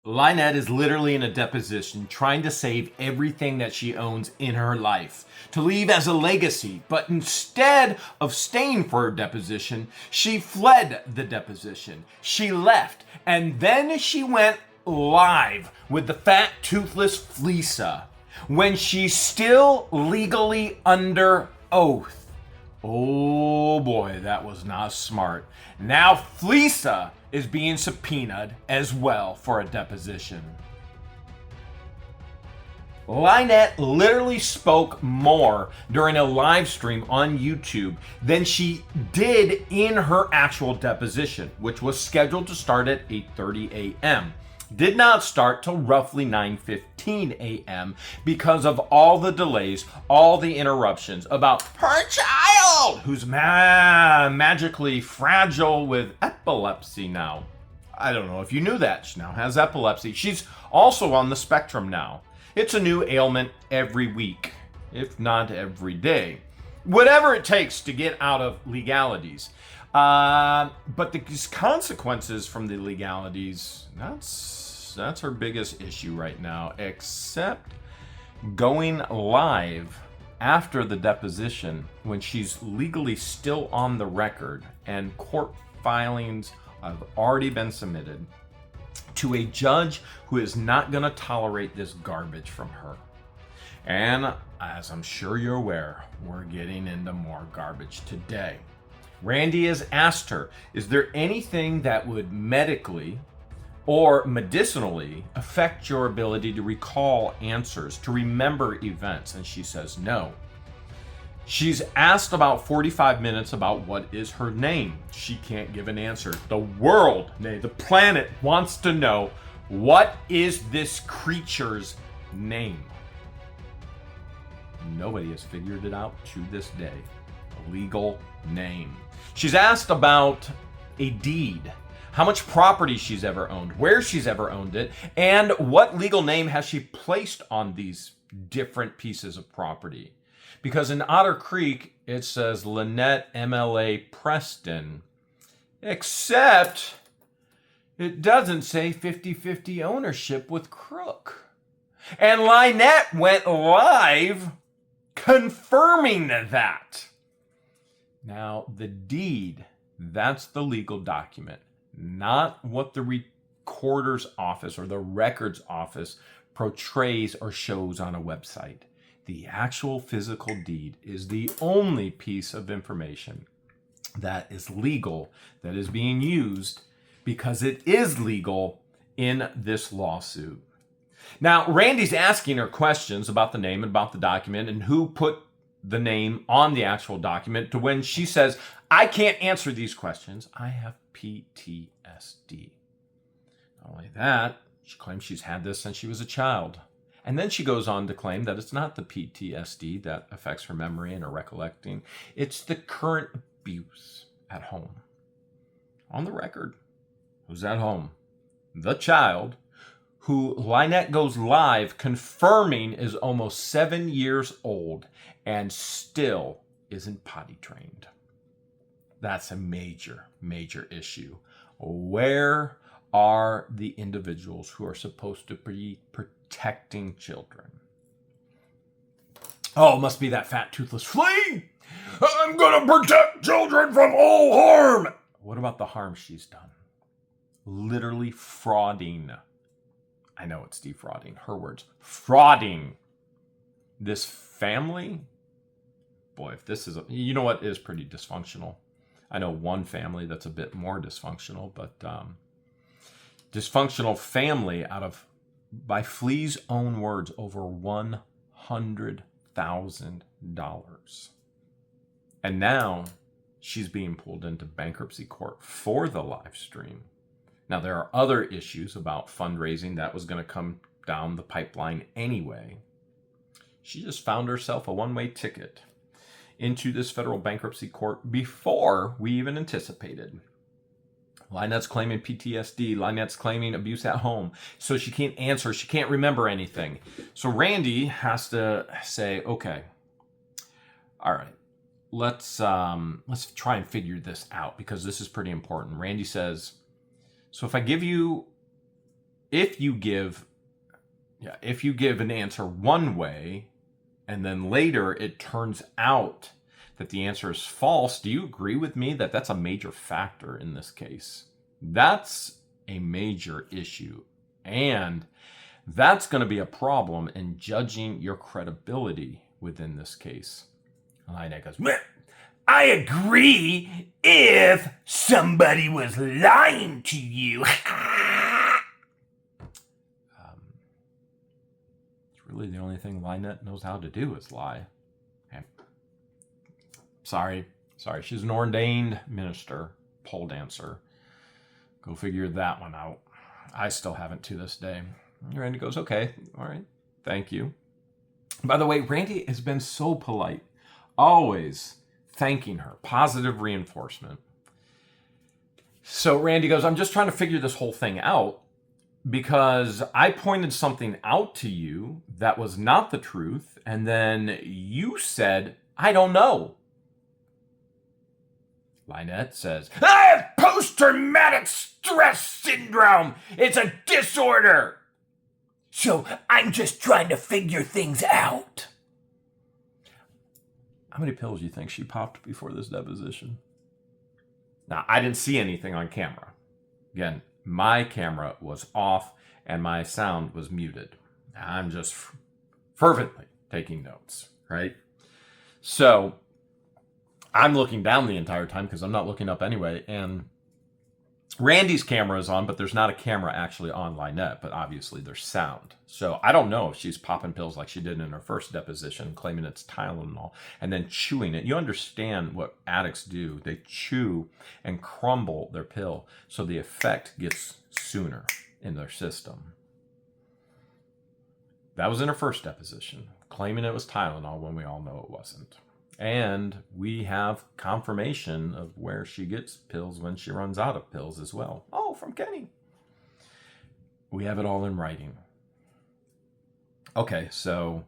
LIEnette is literally in a deposition trying to save everything that she owns in her life to leave as a legacy, but instead of staying for her deposition, she fled the deposition. She left, and then she went live with the fat, toothless FLEASE when she's still legally under oath. Oh boy, that was not smart. Now FLEASE is being subpoenaed as well for a deposition. LIEnette literally spoke more during a live stream on YouTube than she did in her actual deposition, which was scheduled to start at 8:30 a.m. Did not start till roughly 9:15 a.m. because of all the delays, all the interruptions about her child, who's magically fragile with epilepsy now. I don't know if you knew that. She now has epilepsy. She's also on the spectrum now. It's a new ailment every week, if not every day. Whatever it takes to get out of legalities. But the consequences from the legalities, that's her biggest issue right now, except going live after the deposition when she's legally still on the record and court filings have already been submitted to a judge who is not going to tolerate this garbage from her. And as I'm sure you're aware, we're getting into more garbage today. Randy has asked her, is there anything that would medically or medicinally affect your ability to recall answers, to remember events? And she says no. She's asked about 45 minutes about what is her name. She can't give an answer. The world, nay, the planet wants to know, what is this creature's name? Nobody has figured it out to this day. A legal name. She's asked about a deed, how much property she's ever owned, where she's ever owned it, and what legal name has she placed on these different pieces of property. Because in Otter Creek, it says LIEnette MLA Preston, except it doesn't say 50-50 ownership with Crook. And LIEnette went live confirming that. Now, the deed, that's the legal document, not what the recorder's office or the records office portrays or shows on a website. The actual physical deed is the only piece of information that is legal, that is being used because it is legal in this lawsuit. Now, Randy's asking her questions about the name and about the document and who put the name on the actual document, to when she says, I can't answer these questions. I have PTSD. Not only that, she claims she's had this since she was a child. And then she goes on to claim that it's not the PTSD that affects her memory and her recollecting. It's the current abuse at home. On the record, who's at home? The child, who LIEnette goes live confirming is almost 7 years old and still isn't potty trained. That's a major, major issue. Where are the individuals who are supposed to be protecting children? Oh, it must be that fat, toothless flea! I'm gonna protect children from all harm! What about the harm she's done? Literally frauding. I know it's defrauding, her words. Frauding this family. Boy, if this is, you know what is pretty dysfunctional. I know one family that's a bit more dysfunctional, but dysfunctional family out of, by Flea's own words, over $100,000. And now she's being pulled into bankruptcy court for the live stream. Now, there are other issues about fundraising that was going to come down the pipeline anyway. She just found herself a one-way ticket into this federal bankruptcy court before we even anticipated. LIEnette's claiming PTSD. LIEnette's claiming abuse at home. So she can't answer. She can't remember anything. So Randy has to say, okay, all right, let's try and figure this out because this is pretty important. Randy says, so if I give you if you give an answer one way and then later it turns out that the answer is false, do you agree with me that that's a major factor in this case? That's a major issue, and that's going to be a problem in judging your credibility within this case. LIEnette goes, well, I agree if somebody was lying to you. It's really the only thing LIEnette knows how to do is lie. Okay. Sorry. She's an ordained minister, pole dancer. Go figure that one out. I still haven't to this day. Randy goes, okay, all right, thank you. By the way, Randy has been so polite, always thanking her, positive reinforcement. So Randy goes, I'm just trying to figure this whole thing out because I pointed something out to you that was not the truth, and then you said, I don't know. LIEnette says, I have post-traumatic stress syndrome. It's a disorder. So I'm just trying to figure things out. How many pills do you think she popped before this deposition? Now, I didn't see anything on camera. Again, my camera was off and my sound was muted. I'm just fervently taking notes, right? So I'm looking down the entire time because I'm not looking up anyway. And Randy's camera is on, but there's not a camera actually on LIEnette, but obviously there's sound. So I don't know if she's popping pills like she did in her first deposition, claiming it's Tylenol, and then chewing it. You understand what addicts do. They chew and crumble their pill, so the effect gets sooner in their system. That was in her first deposition, claiming it was Tylenol when we all know it wasn't. And we have confirmation of where she gets pills when she runs out of pills as well. Oh, from Kenny. We have it all in writing. Okay, so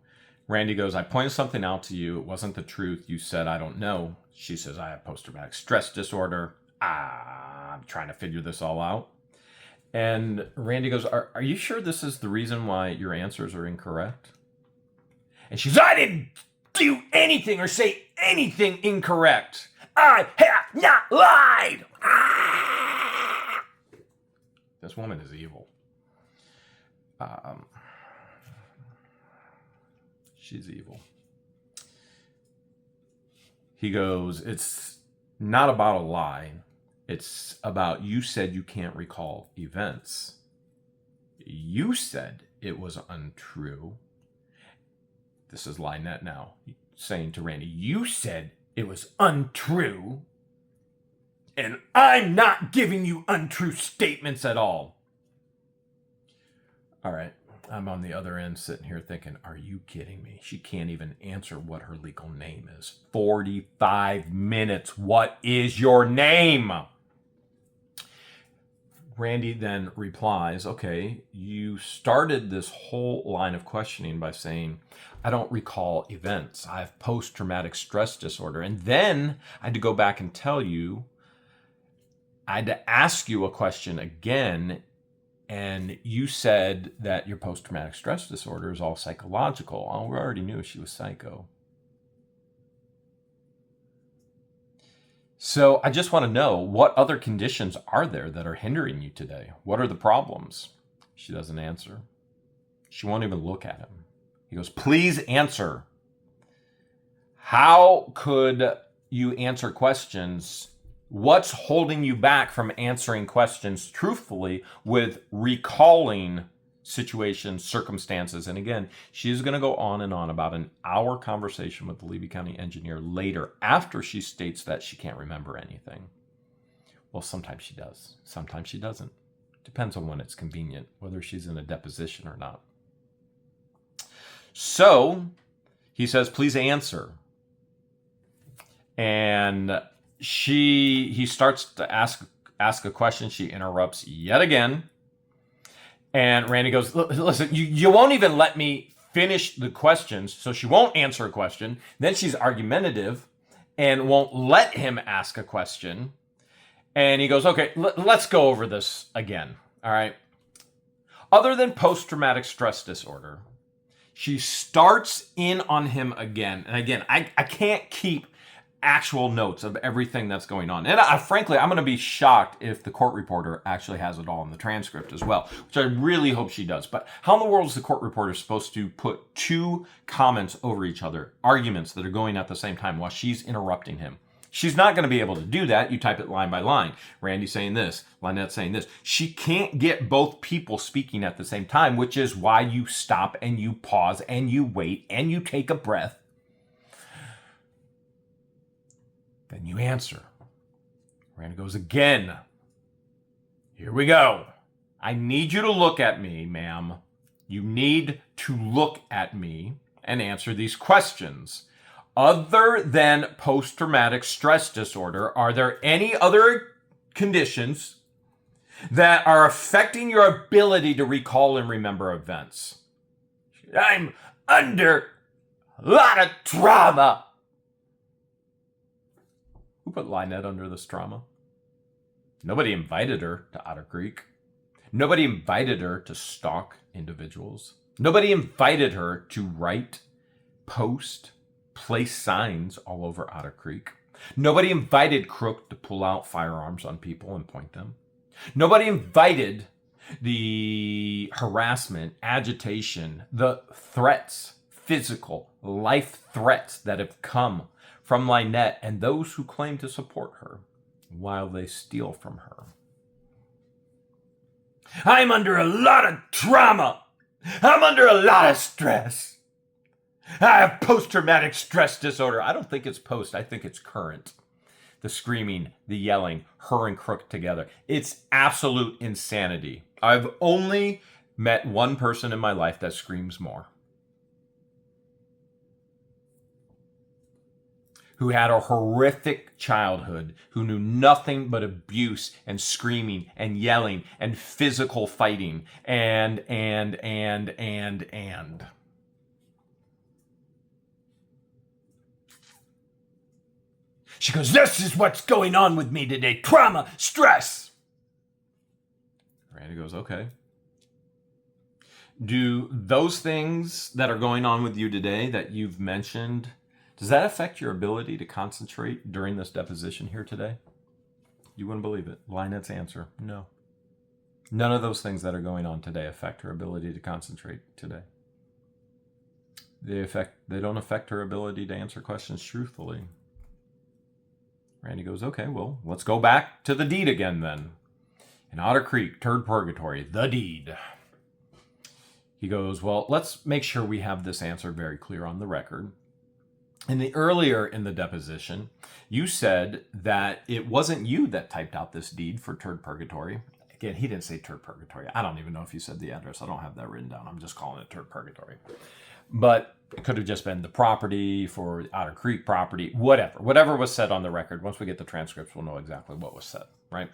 Randy goes, I pointed something out to you. It wasn't the truth. You said, I don't know. She says, I have post-traumatic stress disorder. I'm trying to figure this all out. And Randy goes, are you sure this is the reason why your answers are incorrect? And she's, I didn't do anything or say anything incorrect. I have not lied. This woman is evil. She's evil. He goes, it's not about a lie. It's about you said you can't recall events. You said it was untrue. This is LIEnette now saying to Randy, you said it was untrue, and I'm not giving you untrue statements at all. All right, I'm on the other end sitting here thinking, are you kidding me? She can't even answer what her legal name is. 45 minutes. What is your name? Randy then replies, okay, you started this whole line of questioning by saying, I don't recall events. I have post-traumatic stress disorder. And then I had to go back and tell you, I had to ask you a question again, and you said that your post-traumatic stress disorder is all psychological. Oh, we already knew she was psycho. So I just want to know, what other conditions are there that are hindering you today? What are the problems? She doesn't answer. She won't even look at him. He goes, please answer. How could you answer questions? What's holding you back from answering questions truthfully with recalling situations, circumstances? And again, she's going to go on and on about an hour conversation with the Levy County engineer later after she states that she can't remember anything. Well, sometimes she does. Sometimes she doesn't. Depends on when it's convenient, whether she's in a deposition or not. So he says, please answer. And he starts to ask a question. She interrupts yet again. And Randy goes, listen, you won't even let me finish the questions. So she won't answer a question. Then she's argumentative and won't let him ask a question. And he goes, okay, let's go over this again. All right. Other than post-traumatic stress disorder, she starts in on him again. And again, I can't keep actual notes of everything that's going on. And frankly, I'm going to be shocked if the court reporter actually has it all in the transcript as well, which I really hope she does. But how in the world is the court reporter supposed to put two comments over each other, arguments that are going at the same time while she's interrupting him? She's not going to be able to do that. You type it line by line. Randy saying this, LIEnette saying this. She can't get both people speaking at the same time, which is why you stop and you pause and you wait and you take a breath. Then you answer. Randy goes again. Here we go. I need you to look at me, ma'am. You need to look at me and answer these questions. Other than post-traumatic stress disorder, are there any other conditions that are affecting your ability to recall and remember events? I'm under a lot of trauma. Who put LIEnette under this trauma? Nobody invited her to Otter Creek. Nobody invited her to stalk individuals. Nobody invited her to write, post, place signs all over Otter Creek. Nobody invited Crook to pull out firearms on people and point them. Nobody invited the harassment, agitation, the threats, physical, life threats that have come from LIEnette and those who claim to support her while they steal from her. I'm under a lot of trauma. I'm under a lot of stress. I have post-traumatic stress disorder. I don't think it's post. I think it's current. The screaming, the yelling, her and Crook together. It's absolute insanity. I've only met one person in my life that screams more. Who had a horrific childhood, who knew nothing but abuse and screaming and yelling and physical fighting and. She goes, this is what's going on with me today. Trauma, stress. Randy goes, okay. Do those things that are going on with you today that you've mentioned, does that affect your ability to concentrate during this deposition here today? You wouldn't believe it. LIEnette's answer, no. None of those things that are going on today affect her ability to concentrate today. They don't affect her ability to answer questions truthfully. Randy goes, okay, well, let's go back to the deed again then. In Otter Creek, Turd Purgatory, the deed. He goes, well, let's make sure we have this answer very clear on the record. Earlier in the deposition, you said that it wasn't you that typed out this deed for Turd Purgatory. Again, he didn't say Turd Purgatory. I don't even know if you said the address. I don't have that written down. I'm just calling it Turd Purgatory. But it could have just been the property for Otter Creek property, whatever was said on the record. Once we get the transcripts, we'll know exactly what was said, right?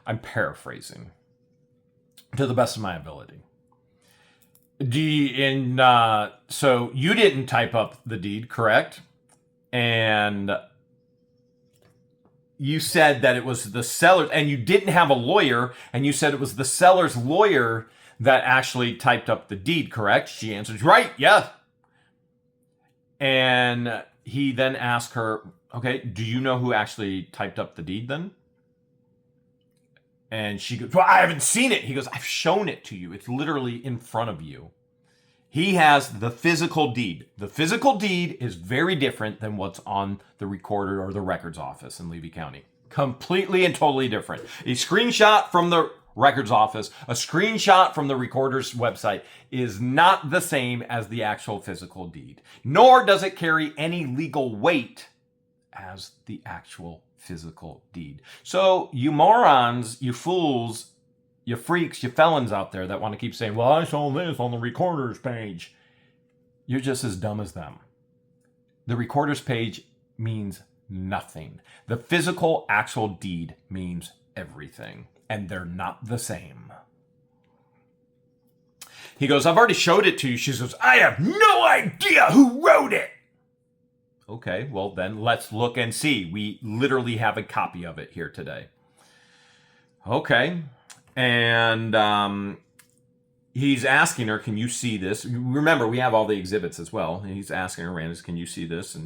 I'm paraphrasing to the best of my ability. So you didn't type up the deed, correct? And you said that it was the seller, and you didn't have a lawyer, and you said it was the seller's lawyer that actually typed up the deed, correct? She answers, right, yeah. And he then asked her, okay, do you know who actually typed up the deed then? And she goes, well, I haven't seen it. He goes, I've shown it to you. It's literally in front of you. He has the physical deed. The physical deed is very different than what's on the recorder or the records office in Levy County. Completely and totally different. A screenshot from the records office, a screenshot from the recorder's website is not the same as the actual physical deed, nor does it carry any legal weight as the actual physical deed. So you morons, you fools, you freaks, you felons out there that want to keep saying, well, I saw this on the recorder's page. You're just as dumb as them. The recorder's page means nothing. The physical actual deed means everything, and they're not the same. He goes, I've already showed it to you. She goes, I have no idea who wrote it. Okay, well then let's look and see. We literally have a copy of it here today. Okay, and he's asking her, can you see this? Remember, we have all the exhibits as well. And he's asking her, Randis, can you see this?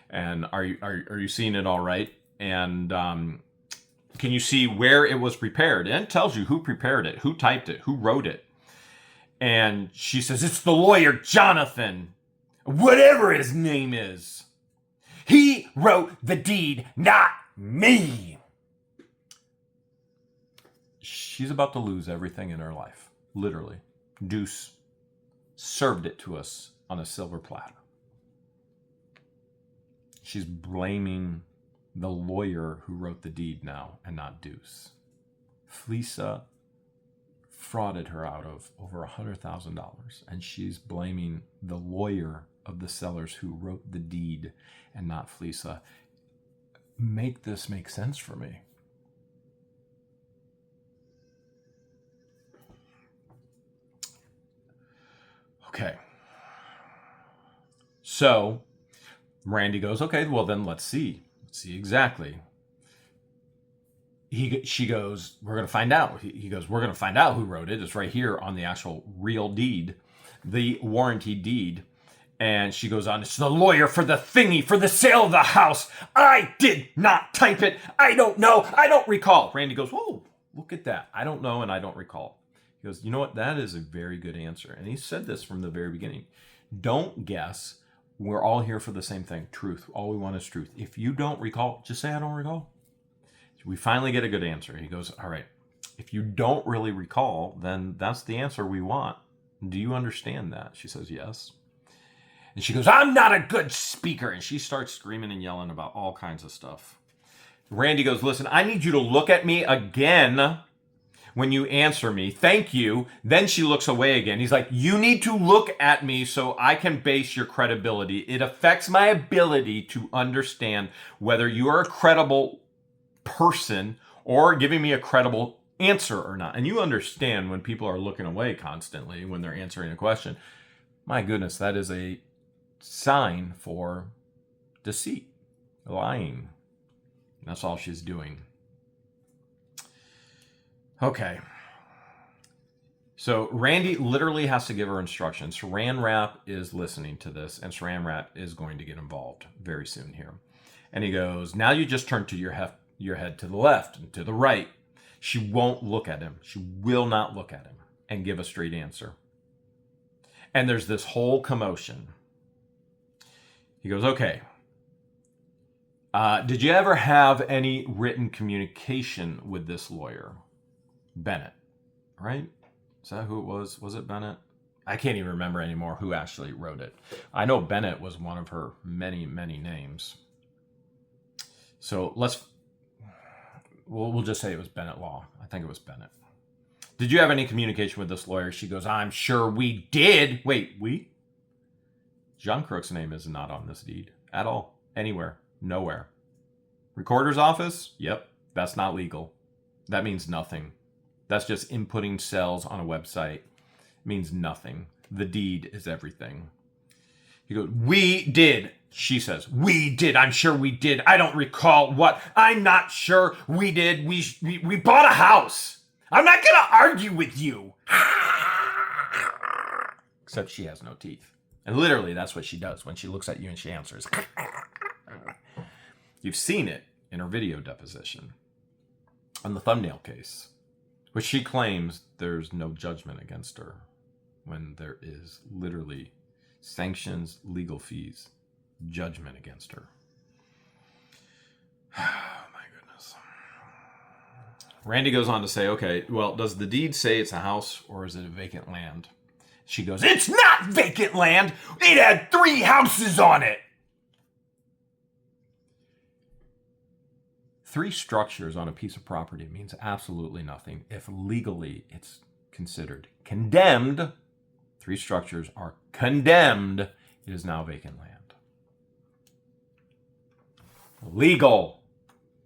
And are you seeing it all right? And can you see where it was prepared? And it tells you who prepared it, who typed it, who wrote it. And she says, it's the lawyer, Jonathan. Whatever his name is. He wrote the deed, not me. She's about to lose everything in her life. Literally. Deuce served it to us on a silver platter. She's blaming the lawyer who wrote the deed now and not Deuce. FLEASE frauded her out of over $100,000, and she's blaming the lawyer of the sellers who wrote the deed and not FLEASE. Make this make sense for me. Okay. So Randy goes, okay, well then let's see. Let's see exactly. She goes, we're going to find out. He goes, we're going to find out who wrote it. It's right here on the actual real deed, the warranty deed. And she goes on, it's the lawyer for the thingy, for the sale of the house. I did not type it. I don't know. I don't recall. Randy goes, whoa, look at that. I don't know and I don't recall. He goes, you know what? That is a very good answer. And he said this from the very beginning. Don't guess. We're all here for the same thing. Truth. All we want is truth. If you don't recall, just say I don't recall. We finally get a good answer. He goes, all right, if you don't really recall, then that's the answer we want. Do you understand that? She says, yes. And she goes, I'm not a good speaker. And she starts screaming and yelling about all kinds of stuff. Randy goes, listen, I need you to look at me again when you answer me. Thank you. Then she looks away again. He's like, you need to look at me so I can base your credibility. It affects my ability to understand whether you are a credible person or giving me a credible answer or not. And you understand when people are looking away constantly when they're answering a question. My goodness, that is a sign for deceit, lying. That's all she's doing. Okay. So Randy literally has to give her instructions. Saran Wrap is listening to this, and Saran Wrap is going to get involved very soon here. And he goes, now you just turn to your head to the left and to the right. She won't look at him. She will not look at him and give a straight answer. And there's this whole commotion. He goes, okay. Did you ever have any written communication with this lawyer? Bennett, right? Is that who it was? Was it Bennett? I can't even remember anymore who actually wrote it. I know Bennett was one of her many, many names. So we'll just say it was Bennett Law. I think it was Bennett. Did you have any communication with this lawyer? She goes, I'm sure we did. Wait, we? John Crook's name is not on this deed at all. Anywhere. Nowhere. Recorder's office? Yep. That's not legal. That means nothing. That's just inputting cells on a website. It means nothing. The deed is everything. He goes, we did. She says, we did. I'm sure we did. I don't recall what. I'm not sure we did. We bought a house. I'm not going to argue with you. Except she has no teeth. And literally, that's what she does when she looks at you and she answers. You've seen it in her video deposition on the thumbnail case, which she claims there's no judgment against her when there is literally sanctions, legal fees, judgment against her. Oh my goodness. Randy goes on to say, okay, well, does the deed say it's a house or is it a vacant land? She goes, it's not vacant land. It had 3 houses on it. 3 structures on a piece of property means absolutely nothing if legally it's considered condemned. 3 structures are condemned. It is now vacant land. Legal.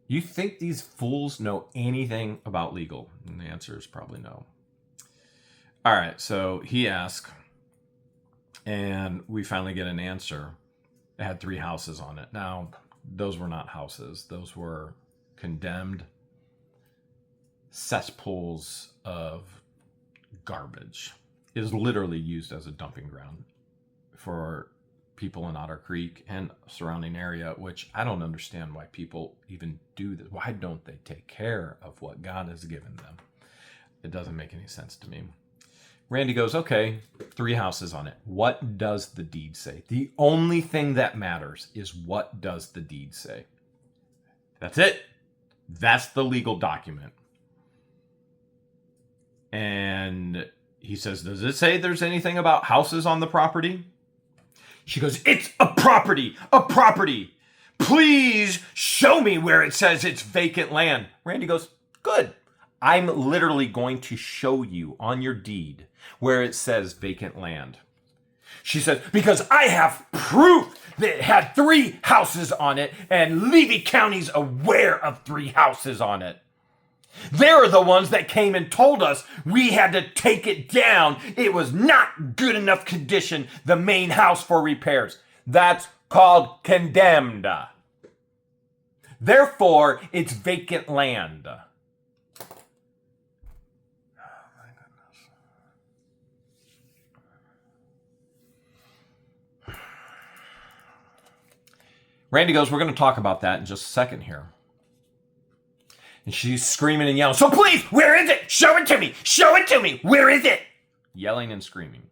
You think these fools know anything about legal? And the answer is probably no. All right, so he asked, and we finally get an answer. It had 3 houses on it. Now, those were not houses. Those were condemned cesspools of garbage. is literally used as a dumping ground for people in Otter Creek and surrounding area, which I don't understand why people even do this. Why don't they take care of what God has given them? It doesn't make any sense to me. Randy goes, okay, 3 houses on it. What does the deed say? The only thing that matters is what does the deed say? That's it. That's the legal document. And he says, does it say there's anything about houses on the property? She goes, it's a property, a property. Please show me where it says it's vacant land. Randy goes, good. I'm literally going to show you on your deed where it says vacant land. She says, because I have proof that it had 3 houses on it and Levy County's aware of 3 houses on it. They're the ones that came and told us we had to take it down. It was not good enough condition, the main house for repairs. That's called condemned. Therefore, it's vacant land. Randy goes, we're going to talk about that in just a second here. And she's screaming and yelling, so please, where is it? Show it to me. Show it to me. Where is it? Yelling and screaming.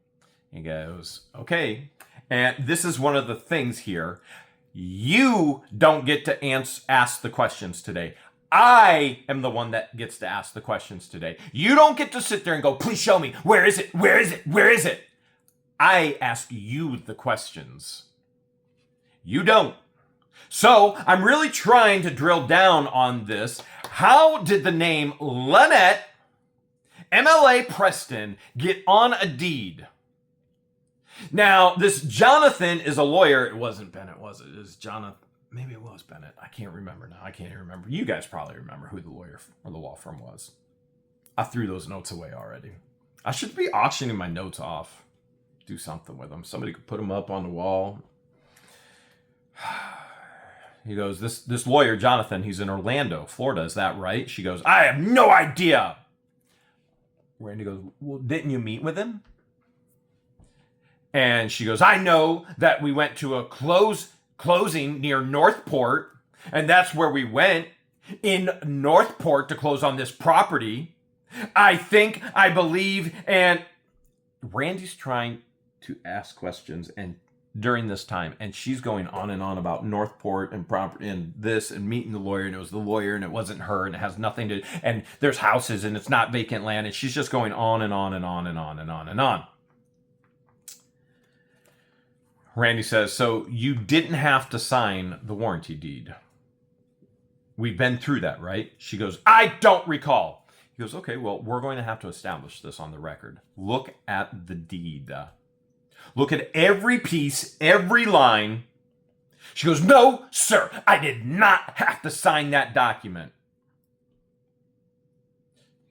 He goes, okay. And this is one of the things here. You don't get to ask the questions today. I am the one that gets to ask the questions today. You don't get to sit there and go, please show me. Where is it? Where is it? Where is it? I ask you the questions. You don't. So I'm really trying to drill down on this. How did the name LIEnette, MLA Preston, get on a deed? Now, this Jonathan is a lawyer. It wasn't Bennett, was it? It was Jonathan. Maybe it was Bennett. I can't remember now. I can't even remember. You guys probably remember who the lawyer or the law firm was. I threw those notes away already. I should be auctioning my notes off. Do something with them. Somebody could put them up on the wall. He goes, this lawyer, Jonathan, he's in Orlando, Florida. Is that right? She goes, I have no idea. Randy goes, well, didn't you meet with him? And she goes, I know that we went to a closing near Northport, and that's where we went, in Northport, to close on this property. I believe, and Randy's trying to ask questions and during this time, and she's going on and on about Northport and property and this and meeting the lawyer, and it was the lawyer and it wasn't her and it has nothing to, and there's houses and it's not vacant land, and she's just going on and on and on and on and on and on. Randy says, so you didn't have to sign the warranty deed. We've been through that, right? She goes, I don't recall. He goes, okay, well, we're going to have to establish this on the record. Look at the deed. Look at every piece, every line. She goes, no, sir, I did not have to sign that document.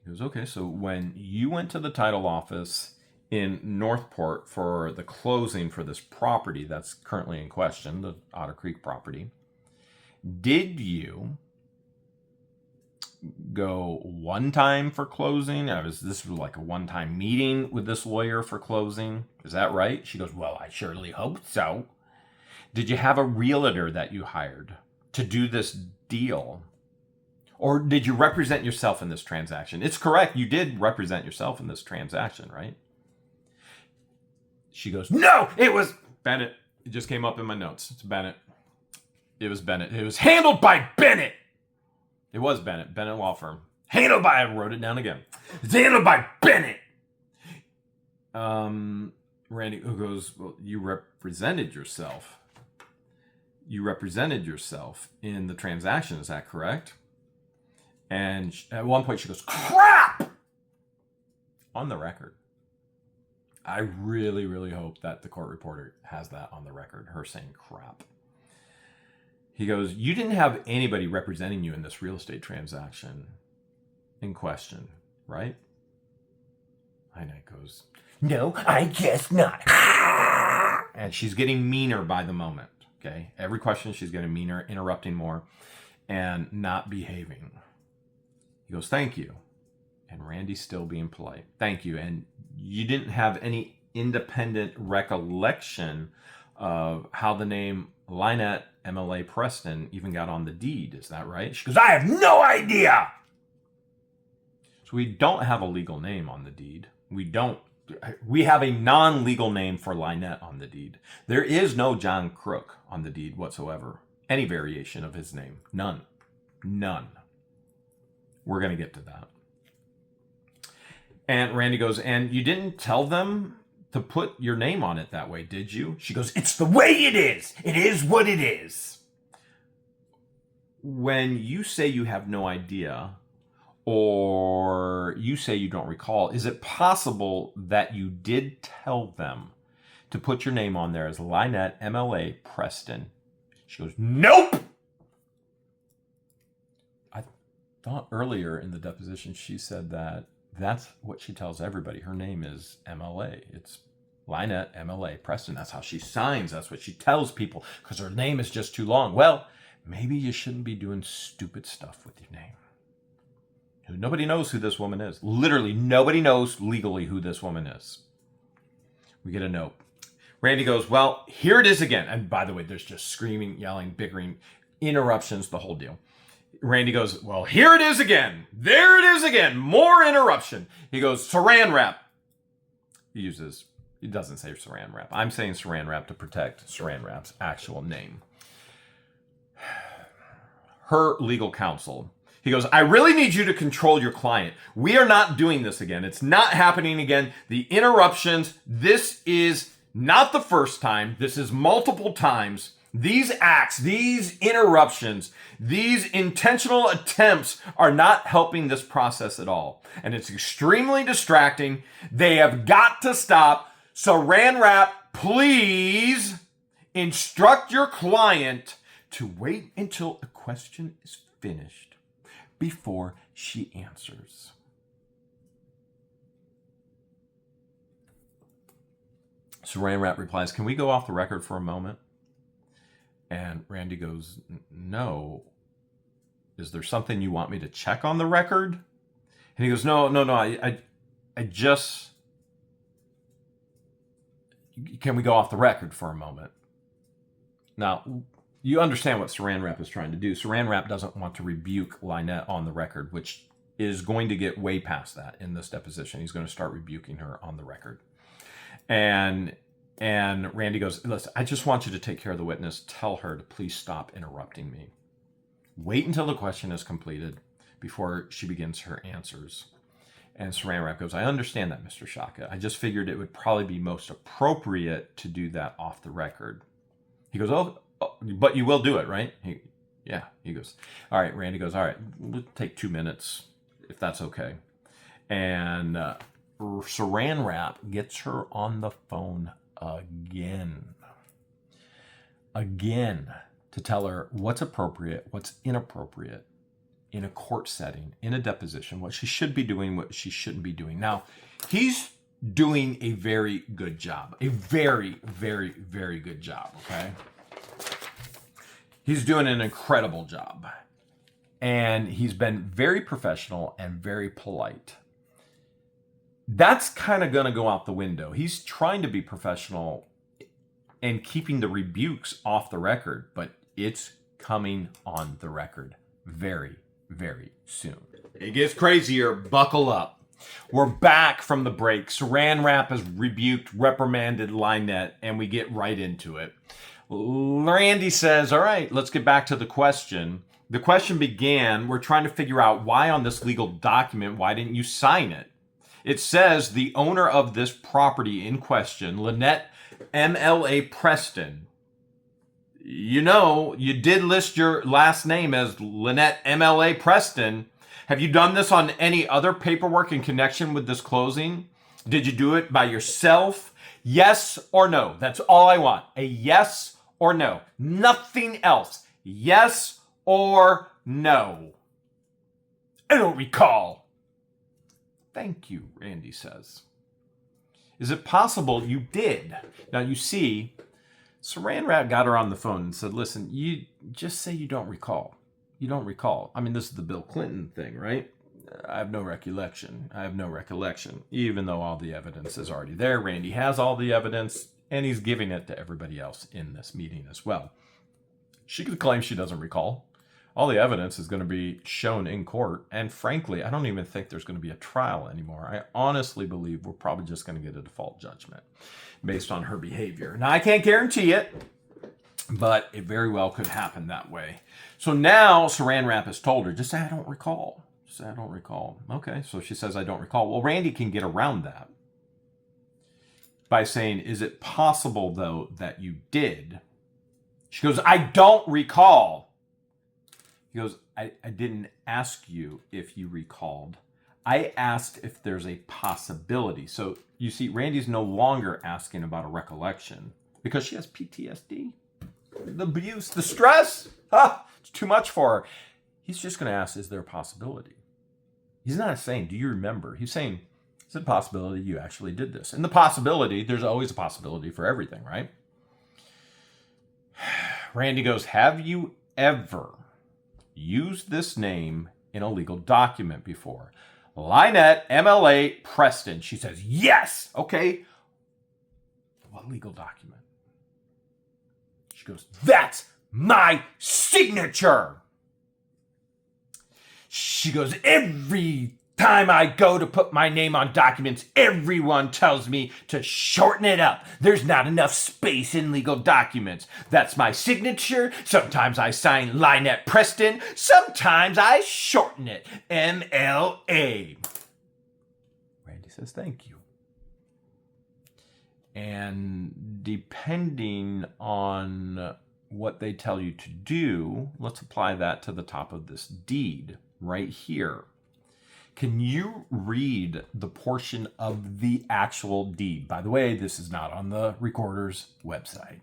He goes, okay, so when you went to the title office in Northport for the closing for this property that's currently in question, the Otter Creek property, did you go one time for closing? This was like a one-time meeting with this lawyer for closing. Is that right? She goes, well, I surely hope so. Did you have a realtor that you hired to do this deal? Or did you represent yourself in this transaction? It's correct. You did represent yourself in this transaction, right? She goes, no, it was Bennett. It just came up in my notes. It's Bennett. It was Bennett. It was handled by Bennett. It was Bennett. Bennett Law Firm. Handled by, I wrote it down again. It's handled by Bennett. Randy goes, well, you represented yourself. You represented yourself in the transaction. Is that correct? And at one point she goes, crap! On the record. I really, really hope that the court reporter has that on the record, her saying crap. He goes, you didn't have anybody representing you in this real estate transaction in question, right? LIEnette goes, no, I guess not. And she's getting meaner by the moment, okay? Every question she's getting meaner, interrupting more, and not behaving. He goes, thank you. And Randy's still being polite. Thank you. And you didn't have any independent recollection of how the name LIEnette MLA Preston even got on the deed. Is that right? She goes, Because I have no idea. so we don't have a legal name on the deed. We have a non-legal name for LIEnette on the deed. There is no John Crook on the deed whatsoever. Any variation of his name. None. None. We're going to get to that. And Randy goes, and you didn't tell them to put your name on it that way, did you? She goes, it's the way it is. It is what it is. When you say you have no idea, or you say you don't recall, is it possible that you did tell them to put your name on there as LIEnette MLA Preston? She goes, Nope. I thought earlier in the deposition she said that that's what she tells everybody. Her name is MLA. It's LIEnette MLA Preston. That's how she signs. That's what she tells people because her name is just too long. Well, maybe you shouldn't be doing stupid stuff with your name. Nobody knows who this woman is. Literally, nobody knows legally who this woman is. We get a note. Randy goes, well, here it is again. And by the way, there's just screaming, yelling, bickering, interruptions, the whole deal. Randy goes, well, here it is again. There it is again. More interruption. He goes, saran wrap. He doesn't say saran wrap. I'm saying saran wrap to protect saran wrap's actual name. Her legal counsel. He goes, I really need you to control your client. We are not doing this again. It's not happening again. The interruptions, this is not the first time. This is multiple times. These acts, these interruptions, these intentional attempts are not helping this process at all. And it's extremely distracting. They have got to stop. Saran wrap, please instruct your client to wait until a question is finished before she answers. Saran wrap replies, can we go off the record for a moment? And Randy goes, no. Is there something you want me to check on the record? And he goes, no. I just, can we go off the record for a moment? Now, you understand what Saran wrap is trying to do. Saran wrap doesn't want to rebuke LIEnette on the record, which is going to get way past that in this deposition. He's going to start rebuking her on the record. And Randy goes, listen, I just want you to take care of the witness. Tell her to please stop interrupting me. Wait until the question is completed before she begins her answers. And Saran wrap goes, I understand that, Mr. Shaka. I just figured it would probably be most appropriate to do that off the record. He goes, oh but you will do it, right? He goes, all right. Randy goes, all right, we'll take 2 minutes if that's okay. And Saran wrap gets her on the phone again to tell her what's appropriate, what's inappropriate in a court setting, in a deposition, what she should be doing, what she shouldn't be doing. Now, he's doing a very good job, a very, very, very good job, okay? He's doing an incredible job. And he's been very professional and very polite. That's kind of going to go out the window. He's trying to be professional and keeping the rebukes off the record, but it's coming on the record very, very soon. It gets crazier. Buckle up. We're back from the break. Saran wrap has rebuked, reprimanded LIEnette, and we get right into it. Randy says, all right, let's get back to the question. The question began, we're trying to figure out why on this legal document, why didn't you sign it? It says the owner of this property in question, LIEnette MLA Preston. You know, you did list your last name as LIEnette MLA Preston. Have you done this on any other paperwork in connection with this closing? Did you do it by yourself? Yes or no? That's all I want. A yes or no. Nothing else. Yes or no. I don't recall. Thank you, Randy says. Is it possible you did? Now, you see, Saran wrap got her on the phone and said, listen, you just say you don't recall. You don't recall. I mean, this is the Bill Clinton thing, right? I have no recollection. I have no recollection. Even though all the evidence is already there. Randy has all the evidence, and he's giving it to everybody else in this meeting as well. She could claim she doesn't recall. All the evidence is going to be shown in court. And frankly, I don't even think there's going to be a trial anymore. I honestly believe we're probably just going to get a default judgment based on her behavior. Now, I can't guarantee it, but it very well could happen that way. So now Saran Wrap has told her, just say, I don't recall. Just say, I don't recall. Okay, so she says, I don't recall. Well, Randy can get around that by saying, is it possible, though, that you did? She goes, I don't recall. He goes, I didn't ask you if you recalled. I asked if there's a possibility. So you see, Randy's no longer asking about a recollection because she has PTSD. The abuse, the stress, it's too much for her. He's just going to ask, is there a possibility? He's not saying, do you remember? He's saying, is it a possibility you actually did this? And the possibility, there's always a possibility for everything, right? Randy goes, have you ever used this name in a legal document before? LIEnette MLA Preston. She says, yes. Okay. What legal document? She goes, that's my signature. She goes, every time I go to put my name on documents, everyone tells me to shorten it up. There's not enough space in legal documents. That's my signature. Sometimes I sign LIEnette Preston. Sometimes I shorten it. MLA. Randy says, thank you. And depending on what they tell you to do, let's apply that to the top of this deed right here. Can you read the portion of the actual deed? By the way, this is not on the recorder's website.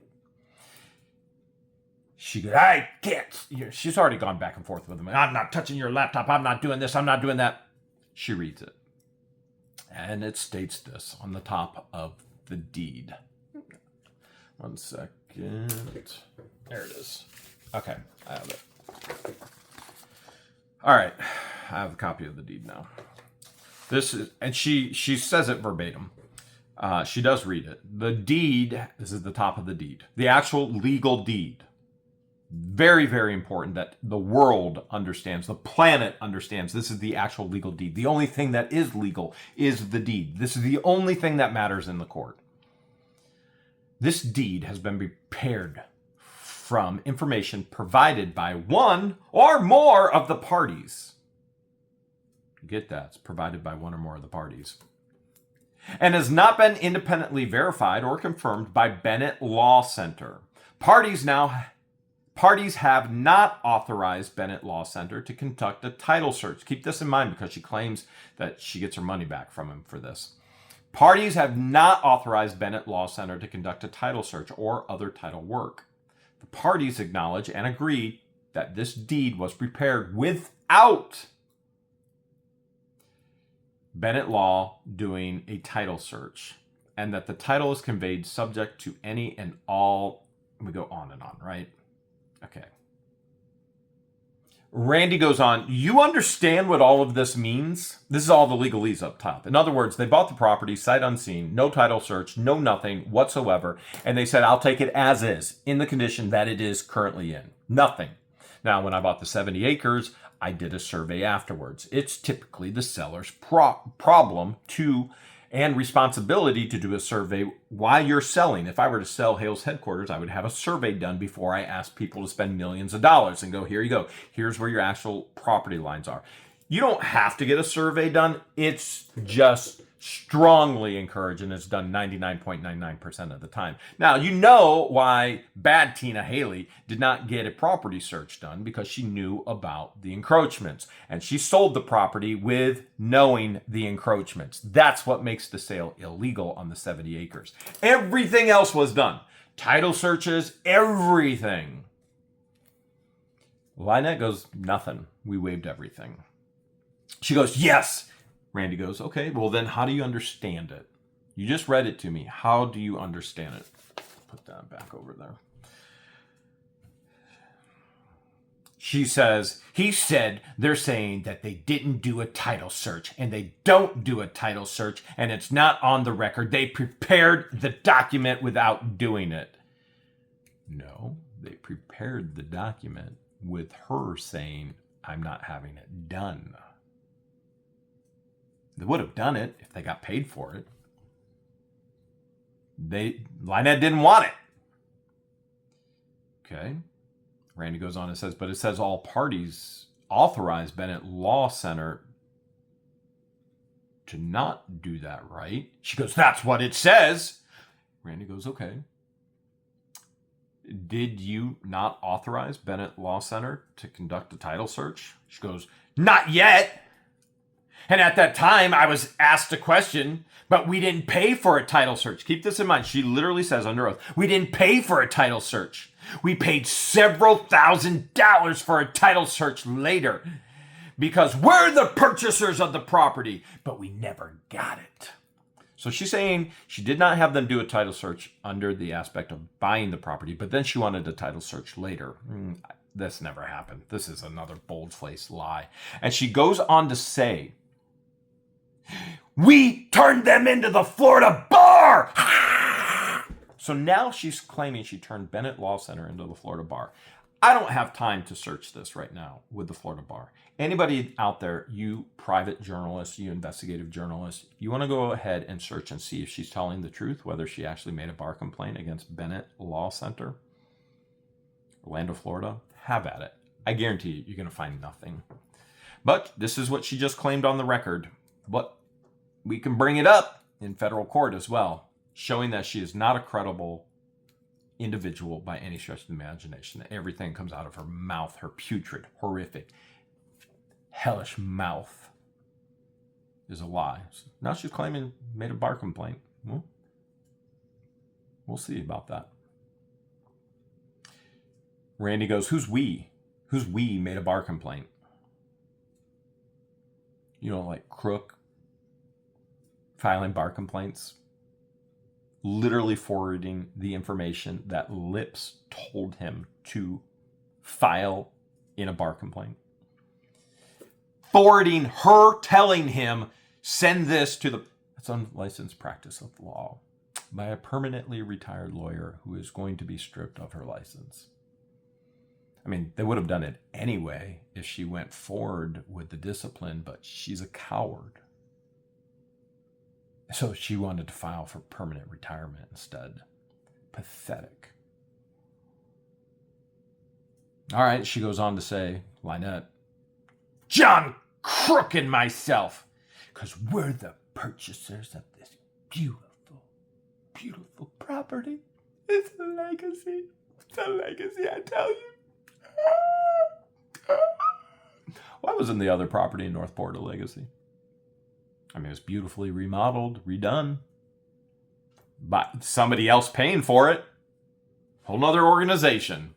She goes, I can't. She's already gone back and forth with him. I'm not touching your laptop. I'm not doing this. I'm not doing that. She reads it. And it states this on the top of the deed. 1 second. There it is. Okay, I have it. All right, I have a copy of the deed now. This is, and she says it verbatim. She does read it. The deed, this is the top of the deed. The actual legal deed. Very, very important that the world understands, the planet understands this is the actual legal deed. The only thing that is legal is the deed. This is the only thing that matters in the court. This deed has been prepared from information provided by one or more of the parties. Get that? It's provided by one or more of the parties. And has not been independently verified or confirmed by Bennett Law Center. Parties have not authorized Bennett Law Center to conduct a title search. Keep this in mind because she claims that she gets her money back from him for this. Parties have not authorized Bennett Law Center to conduct a title search or other title work. The parties acknowledge and agree that this deed was prepared without Bennett Law doing a title search, and that the title is conveyed subject to any and all. We go on and on, right? Okay. Randy goes on, you understand what all of this means? This is all the legalese up top. In other words, they bought the property, sight unseen, no title search, no nothing whatsoever. And they said, I'll take it as is, in the condition that it is currently in. Nothing. Now, when I bought the 70 acres, I did a survey afterwards. It's typically the seller's problem to and responsibility to do a survey while you're selling. If I were to sell Hales Headquarters, I would have a survey done before I ask people to spend millions of dollars and go, here you go. Here's where your actual property lines are. You don't have to get a survey done. It's just strongly encouraged, and it's done 99.99% of the time. Now, you know why bad Tina Haley did not get a property search done, because she knew about the encroachments, and she sold the property with knowing the encroachments. That's what makes the sale illegal on the 70 acres. Everything else was done. Title searches, everything. LIEnette goes, nothing. We waived everything. She goes, yes. Randy goes, okay, well then how do you understand it? You just read it to me. How do you understand it? Put that back over there. He said they're saying that they didn't do a title search, and they don't do a title search, and it's not on the record. They prepared the document without doing it. No, they prepared the document with her saying, I'm not having it done. They would have done it if they got paid for it. LIEnette didn't want it. Okay. Randy goes on and says, but it says all parties authorize Bennett Law Center to not do that, right? She goes, that's what it says. Randy goes, okay. Did you not authorize Bennett Law Center to conduct a title search? She goes, not yet. And at that time, I was asked a question, but we didn't pay for a title search. Keep this in mind. She literally says under oath, we didn't pay for a title search. We paid several $1,000s for a title search later because we're the purchasers of the property, but we never got it. So she's saying she did not have them do a title search under the aspect of buying the property, but then she wanted a title search later. This never happened. This is another bold-faced lie. And she goes on to say, we turned them into the Florida bar. So now she's claiming she turned Bennett Law Center into the Florida bar. I don't have time to search this right now with the Florida bar. Anybody out there, you private journalists, you investigative journalists, you want to go ahead and search and see if she's telling the truth, whether she actually made a bar complaint against Bennett Law Center, Orlando, Florida, have at it. I guarantee you, you're going to find nothing. But this is what she just claimed on the record. But we can bring it up in federal court as well, showing that she is not a credible individual by any stretch of the imagination. Everything comes out of her mouth, her putrid, horrific, hellish mouth is a lie. So now she's claiming made a bar complaint. Well, we'll see about that. Randy goes, who's we? Who's we made a bar complaint? You know, like Crook filing bar complaints, literally forwarding the information that Lips told him to file in a bar complaint. Forwarding her telling him, send this to the... That's unlicensed practice of law by a permanently retired lawyer who is going to be stripped of her license. I mean, they would have done it anyway if she went forward with the discipline, but she's a coward. So she wanted to file for permanent retirement instead. Pathetic. All right, she goes on to say, LIEnette, John Crook and myself, because we're the purchasers of this beautiful, beautiful property. It's a legacy. It's a legacy, I tell you. Why wasn't the other property in Northport a legacy? I mean, it was beautifully remodeled, redone, by somebody else paying for it. Whole nother organization.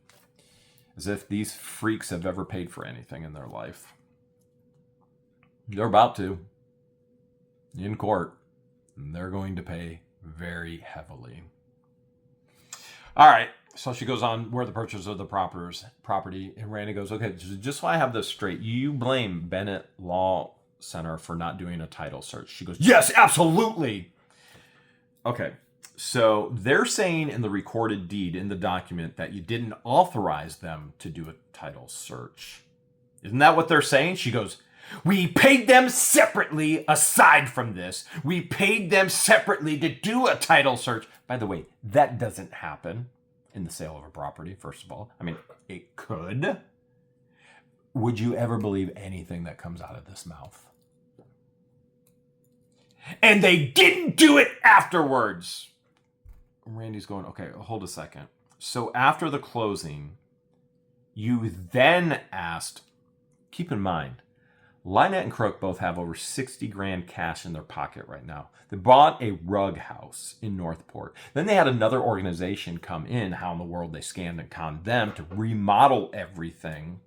As if these freaks have ever paid for anything in their life. They're about to. In court. And they're going to pay very heavily. All right. So she goes on, we're the purchasers of the property. And Randy goes, okay, just so I have this straight, you blame Bennett Law Center for not doing a title search. She goes, yes, absolutely. Okay. So they're saying in the recorded deed in the document that you didn't authorize them to do a title search. Isn't that what they're saying? She goes, we paid them separately aside from this. We paid them separately to do a title search. By the way, that doesn't happen in the sale of a property, first of all. I mean, it could. Would you ever believe anything that comes out of this mouth? And they didn't do it afterwards. Randy's going, okay, hold a second. So after the closing, you then asked, keep in mind, LIEnette and CROOK both have over 60 grand cash in their pocket right now. They bought a rug house in Northport. Then they had another organization come in, how in the world they scammed and conned them to remodel everything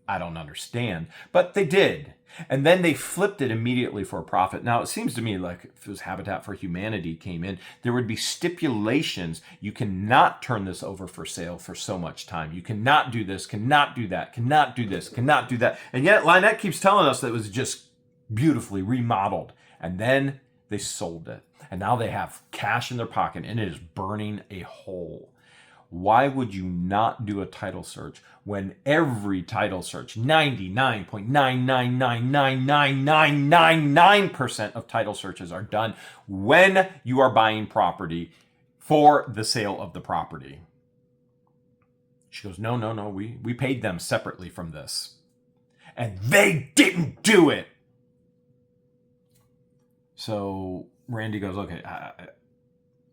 I don't understand. But they did. And then they flipped it immediately for a profit. Now, it seems to me like if it was Habitat for Humanity came in, there would be stipulations. You cannot turn this over for sale for so much time. You cannot do this, cannot do that, cannot do this, cannot do that. And yet, LIEnette keeps telling us that it was just beautifully remodeled. And then they sold it. And now they have cash in their pocket and it is burning a hole. Why would you not do a title search when every title search, 99.9999999% of title searches are done when you are buying property for the sale of the property? She goes, no, we paid them separately from this. And they didn't do it. So Randy goes, okay,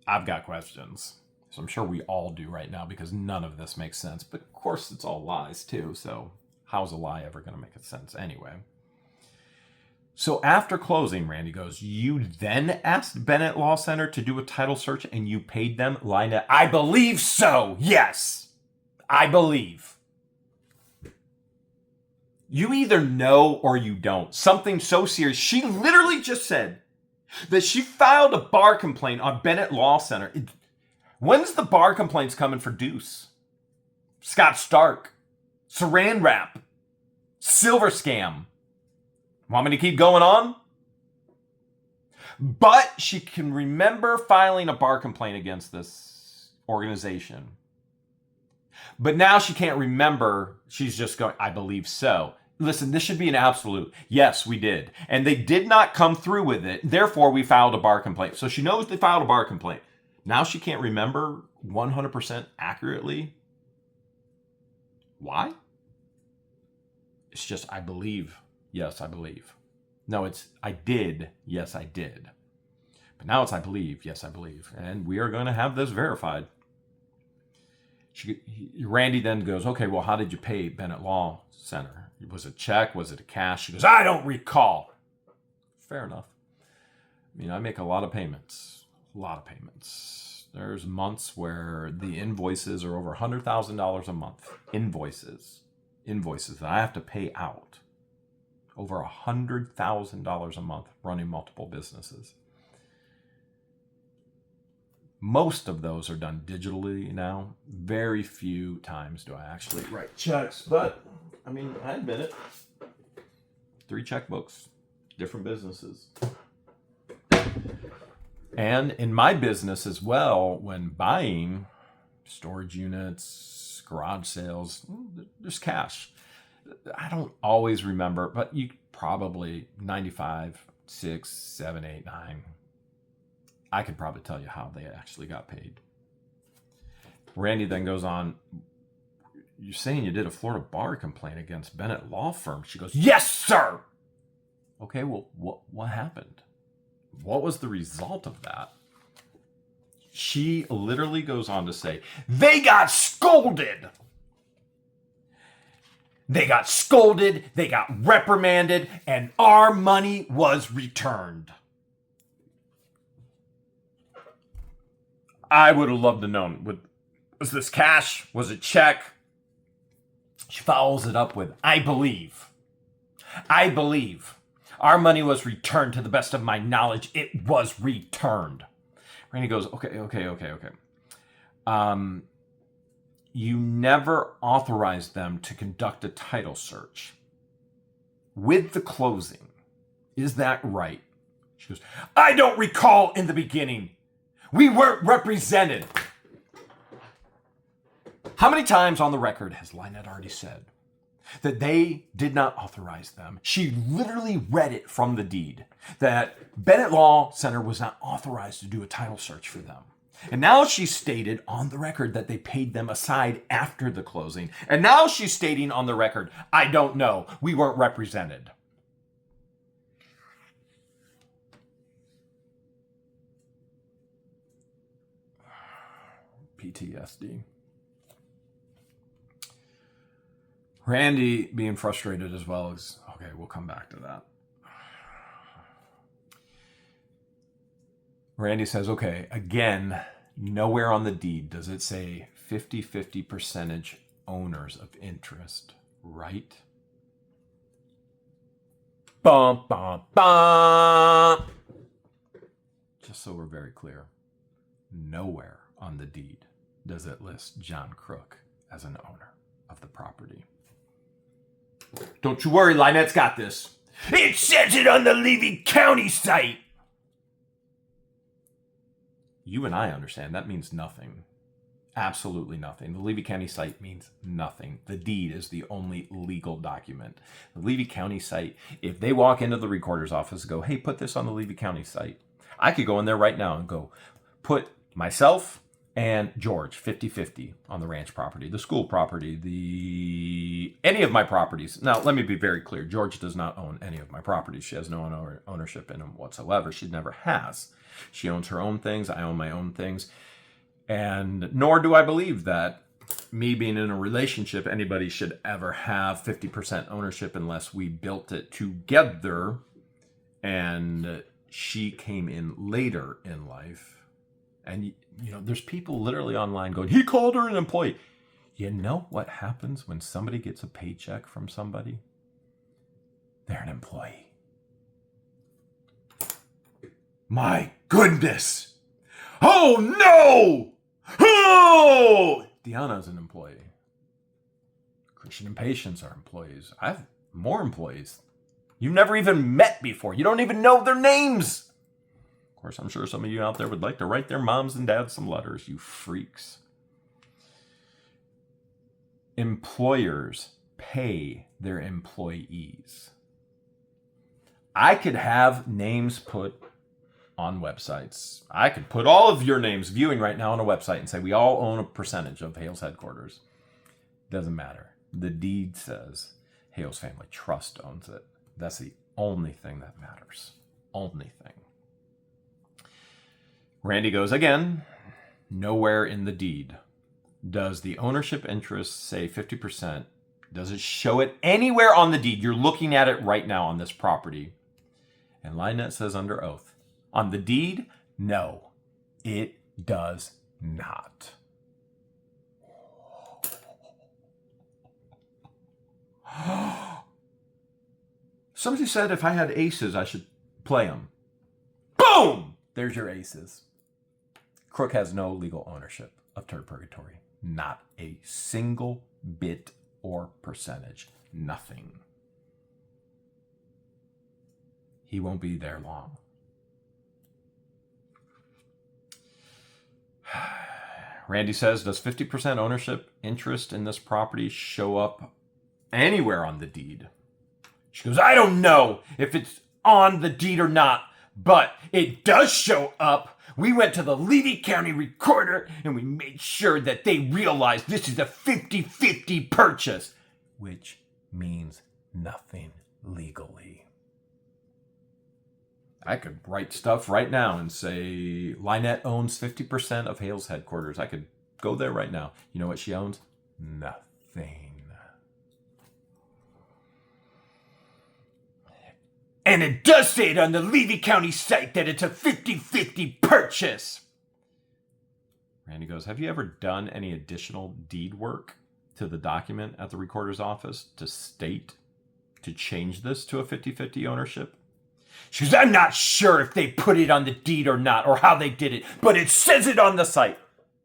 I've got questions. So I'm sure we all do right now because none of this makes sense. But of course, it's all lies too. So how's a lie ever going to make sense anyway? So after closing, Randy goes, you then asked Bennett Law Center to do a title search and you paid them? LIEnette, I believe so. Yes, I believe. You either know or you don't. Something so serious. She literally just said that she filed a bar complaint on Bennett Law Center. When's the bar complaints coming for Deuce? Scott Stark, Saran Wrap, Silver Scam. Want me to keep going on? But she can remember filing a bar complaint against this organization. But now she can't remember. She's just going, I believe so. Listen, this should be an absolute. Yes, we did. And they did not come through with it. Therefore, we filed a bar complaint. So she knows they filed a bar complaint. Now she can't remember 100% accurately. Why? It's just, I believe. Yes, I believe. No, it's, I did. Yes, I did. But now it's, I believe. Yes, I believe. And we are going to have this verified. Randy then goes, okay, well, how did you pay Bennett Law Center? Was it a check? Was it a cash? She goes, I don't recall. Fair enough. I mean, I make a lot of payments. A lot of payments. There's months where the invoices are over $100,000 a month. Invoices that I have to pay out. Over $100,000 a month running multiple businesses. Most of those are done digitally now. Very few times do I actually write checks, but I mean, I admit it. 3 checkbooks, different businesses. And in my business as well, when buying storage units, garage sales, there's cash. I don't always remember, but you probably 95, 6, 7, 8, 9. I could probably tell you how they actually got paid. Randy then goes on, you're saying you did a Florida bar complaint against Bennett Law Firm. She goes, yes, sir. Okay, well, what happened? What was the result of that? She literally goes on to say, they got scolded. They got scolded, they got reprimanded, and our money was returned. I would have loved to know. Was this cash? Was it check? She follows it up with, I believe. I believe. Our money was returned to the best of my knowledge. It was returned. Randy goes, okay. You never authorized them to conduct a title search with the closing. Is that right? She goes, I don't recall in the beginning. We weren't represented. How many times on the record has LIEnette already said that they did not authorize them? She literally read it from the deed that Bennett Law Center was not authorized to do a title search for them. And now she stated on the record that they paid them aside after the closing. And now she's stating on the record, I don't know. We weren't represented. PTSD. Randy being frustrated as well as, okay, we'll come back to that. Randy says, okay, again, nowhere on the deed does it say 50-50 percentage owners of interest, right? Bum, bum, bum. Just so we're very clear, nowhere on the deed does it list John Crook as an owner of the property. Don't you worry, LIEnette's got this. It says it on the Levy County site. You and I understand that means nothing. Absolutely nothing. The Levy County site means nothing. The deed is the only legal document. The Levy County site, if they walk into the recorder's office and go, hey, put this on the Levy County site, I could go in there right now and go, put myself and George 50-50 on the ranch property, the school property, any of my properties. Now, let me be very clear. George does not own any of my properties. She has no ownership in them whatsoever. She never has. She owns her own things. I own my own things. And nor do I believe that me being in a relationship, anybody should ever have 50% ownership unless we built it together and she came in later in life. And, you know, there's people literally online going, he called her an employee. You know what happens when somebody gets a paycheck from somebody? They're an employee. My goodness. Oh, no. Oh! Deanna's an employee. Christian and Patience are employees. I have more employees you've never even met before. You don't even know their names. Of course, I'm sure some of you out there would like to write their moms and dads some letters, you freaks. Employers pay their employees. I could have names put on websites. I could put all of your names viewing right now on a website and say we all own a percentage of Hales Headquarters. Doesn't matter. The deed says Hales Family Trust owns it. That's the only thing that matters. Only thing. Randy goes again, nowhere in the deed does the ownership interest say 50%. Does it show it anywhere on the deed? You're looking at it right now on this property. And LIEnette says under oath, on the deed, no, it does not. Somebody said if I had aces, I should play them. Boom! There's your aces. Crook has no legal ownership of Turd Purgatory. Not a single bit or percentage. Nothing. He won't be there long. Randy says, does 50% ownership interest in this property show up anywhere on the deed? She goes, I don't know if it's on the deed or not, but it does show up. We went to the Levy County Recorder and we made sure that they realized this is a 50-50 purchase, which means nothing legally. I could write stuff right now and say LIEnette owns 50% of Hales Headquarters. I could go there right now. You know what she owns? Nothing. And it does say it on the Levy County site that it's a 50-50 purchase. Randy goes, have you ever done any additional deed work to the document at the recorder's office to change this to a 50-50 ownership? She goes, I'm not sure if they put it on the deed or not, or how they did it, but it says it on the site.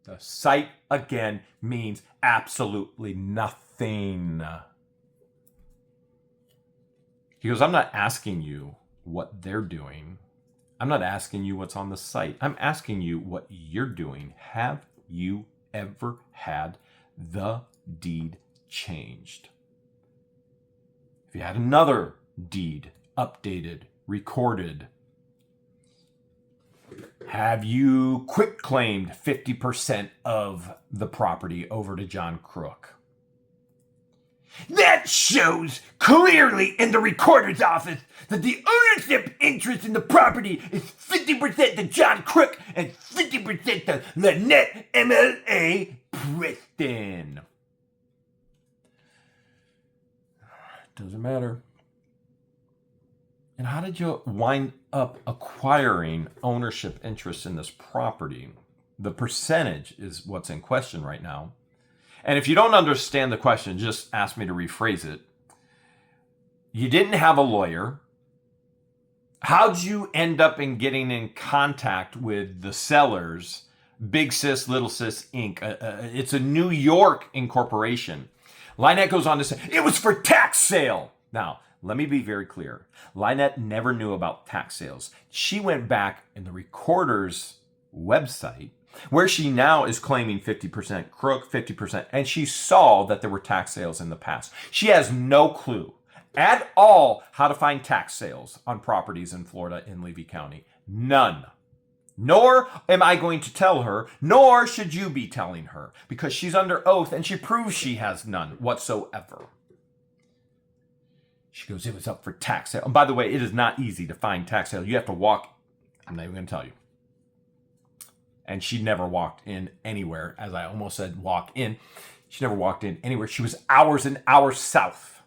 The site, again, means absolutely nothing. He goes, I'm not asking you what they're doing. I'm not asking you what's on the site. I'm asking you what you're doing. Have you ever had the deed changed? If you had another deed updated, recorded, have you quitclaimed 50% of the property over to John Crook? That shows clearly in the recorder's office that the ownership interest in the property is 50% to John Crook and 50% to LIEnette MLA Preston. Doesn't matter. And how did you wind up acquiring ownership interest in this property? The percentage is what's in question right now. And if you don't understand the question, just ask me to rephrase it. You didn't have a lawyer. How'd you end up in getting in contact with the sellers, Big Sis, Little Sis Inc.? It's a New York incorporation. LIEnette goes on to say, it was for tax sale. Now, let me be very clear. LIEnette never knew about tax sales. She went back in the recorder's website, where she now is claiming 50% crook, 50%, and she saw that there were tax sales in the past. She has no clue at all how to find tax sales on properties in Florida in Levy County. None. Nor am I going to tell her, nor should you be telling her, because she's under oath and she proves she has none whatsoever. She goes, it was up for tax sale. And by the way, it is not easy to find tax sale. You have to walk. I'm not even going to tell you. And she never walked in anywhere. As I almost said, walk in. She never walked in anywhere. She was hours and hours south.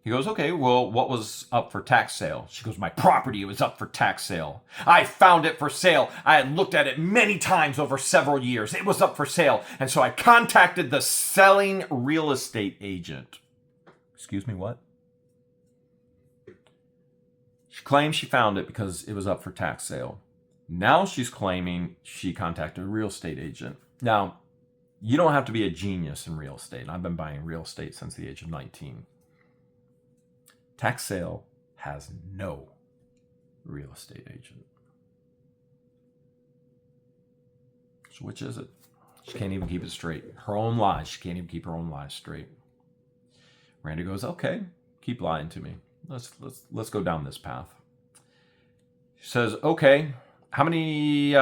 He goes, okay, well, what was up for tax sale? She goes, my property, it was up for tax sale. I found it for sale. I had looked at it many times over several years. It was up for sale. And so I contacted the selling real estate agent. Excuse me, what? She claims she found it because it was up for tax sale. Now she's claiming she contacted a real estate agent. Now, you don't have to be a genius in real estate. I've been buying real estate since the age of 19. Tax sale has no real estate agent. So which is it? She can't even keep it straight. Her own lies. She can't even keep her own lies straight. Randy goes, okay, keep lying to me. Let's go down this path. She says, okay, how many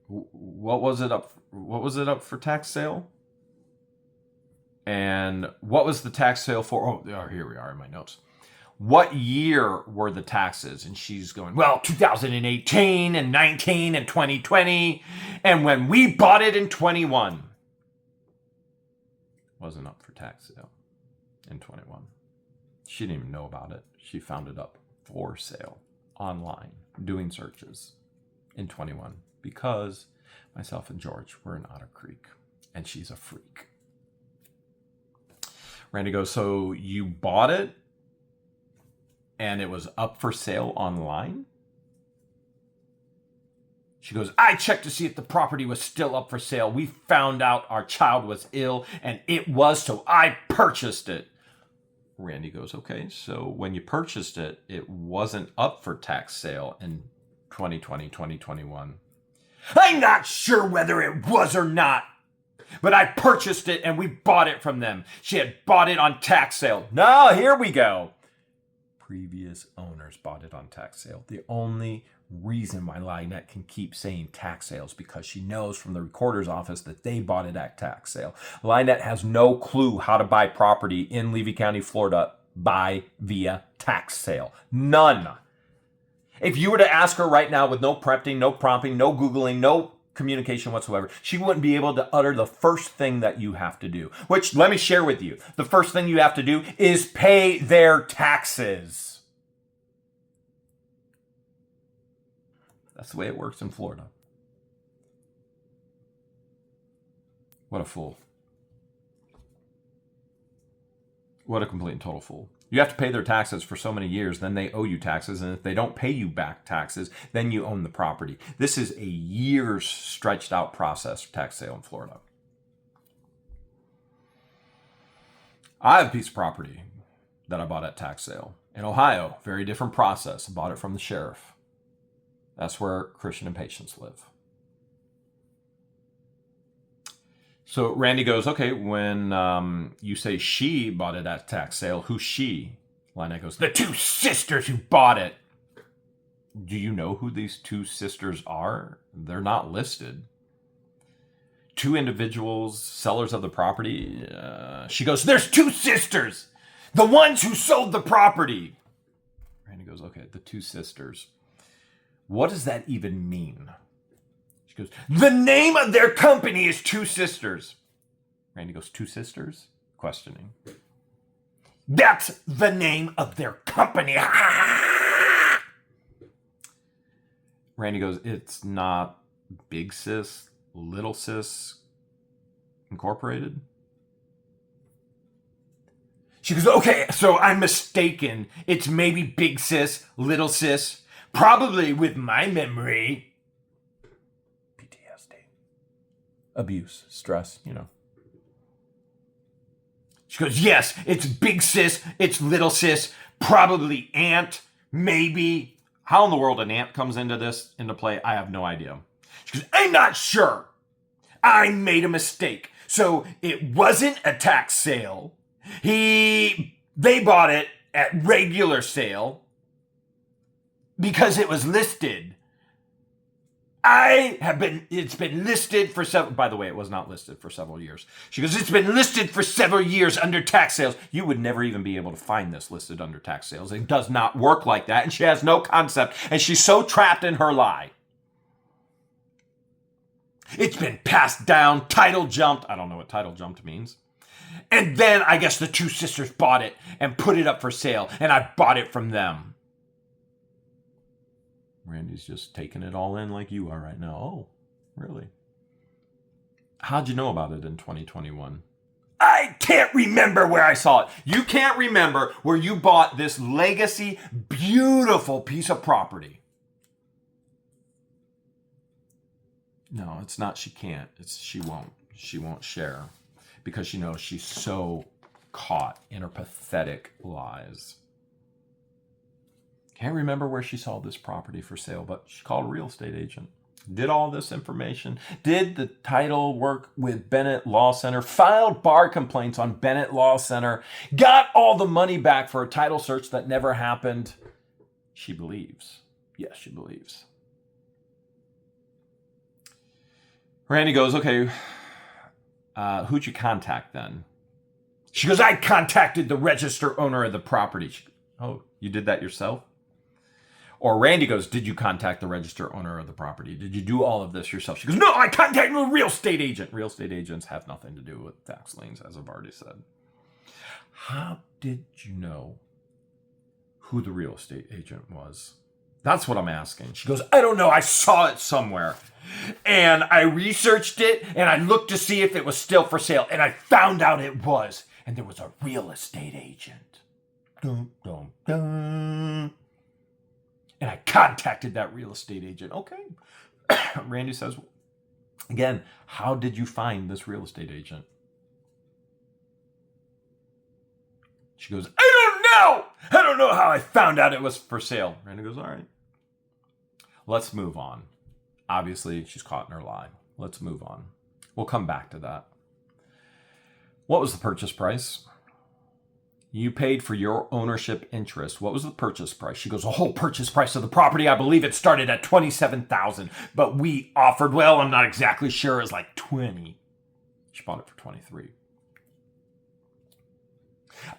what was it up for tax sale? And what was the tax sale for? Oh, here we are in my notes. What year were the taxes? And she's going, well, 2018 and 19 and 2020. And when we bought it in 21, wasn't up for tax sale in 21. She didn't even know about it. She found it up for sale online, doing searches in 21 because myself and George were in Otter Creek and she's a freak. Randy goes, so you bought it and it was up for sale online? She goes, I checked to see if the property was still up for sale. We found out our child was ill and it was, so I purchased it. Randy goes, okay, so when you purchased it, it wasn't up for tax sale in 2020, 2021. I'm not sure whether it was or not, but I purchased it and we bought it from them. She had bought it on tax sale. No, here we go. Previous owners bought it on tax sale. The only reason why LIEnette can keep saying tax sales because she knows from the recorder's office that they bought it at tax sale. LIEnette has no clue how to buy property in Levy County, Florida, via tax sale. None. If you were to ask her right now with no prepping, no prompting, no Googling, no communication whatsoever, she wouldn't be able to utter the first thing that you have to do, which let me share with you. The first thing you have to do is pay their taxes. That's the way it works in Florida. What a fool. What a complete and total fool. You have to pay their taxes for so many years, then they owe you taxes, and if they don't pay you back taxes, then you own the property. This is a years stretched out process for tax sale in Florida. I have a piece of property that I bought at tax sale. In Ohio, very different process. I bought it from the sheriff. That's where Christian and Patience live. So Randy goes, okay, when you say she bought it at tax sale, who's she? LIEnette goes, the two sisters who bought it. Do you know who these two sisters are? They're not listed. Two individuals, sellers of the property. She goes, there's two sisters, the ones who sold the property. Randy goes, okay, the two sisters. What does that even mean? She goes, the name of their company is Two Sisters. Randy goes, Two Sisters? Questioning. That's the name of their company. Randy goes, it's not Big Sis, Little Sis Incorporated? She goes, okay, so I'm mistaken. It's maybe big sis, little sis. Probably with my memory. PTSD. Abuse, stress, you know. She goes, yes, it's big sis, it's little sis, probably aunt, maybe. How in the world an aunt comes into play, I have no idea. She goes, I'm not sure. I made a mistake. So it wasn't a tax sale. They bought it at regular sale because it was listed. It's been listed for several, By the way, it was not listed for several years. she goes, it's been listed for several years under tax sales. You would never even be able to find this listed under tax sales. It does not work like that. And she has no concept. And she's so trapped in her lie. It's been passed down, title jumped. I don't know what title jumped means. And then I guess the two sisters bought it and put it up for sale. And I bought it from them. Randy's just taking it all in like you are right now. Oh, really? How'd you know about it in 2021? I can't remember where I saw it. You can't remember where you bought this legacy, beautiful piece of property. No, it's not she can't. It's she won't. She won't share because she knows she's so caught in her pathetic lies. Can't remember where she saw this property for sale, but she called a real estate agent. Did all this information, did the title work with Bennett Law Center, filed bar complaints on Bennett Law Center, got all the money back for a title search that never happened. She believes. Yes, she believes. Randy goes, okay, who'd you contact then? She goes, I contacted the register owner of the property. Oh, you did that yourself? Or Randy goes, did you contact the register owner of the property? Did you do all of this yourself? She goes, No, I contacted the real estate agent. Real estate agents have nothing to do with tax liens, as I've already said. How did you know who the real estate agent was? That's what I'm asking. She goes, I don't know. I saw it somewhere. And I researched it and I looked to see if it was still for sale. And I found out it was. And there was a real estate agent. Dun, dun, dun. And I contacted that real estate agent. Okay. Randy says, again, how did you find this real estate agent? She goes, I don't know. I don't know how I found out it was for sale. Randy goes, all right. Let's move on. Obviously, she's caught in her lie. Let's move on. We'll come back to that. What was the purchase price? You paid for your ownership interest. What was the purchase price? She goes, the whole purchase price of the property, I believe it started at $27,000, but we offered, well, I'm not exactly sure, it was like 20. She bought it for 23.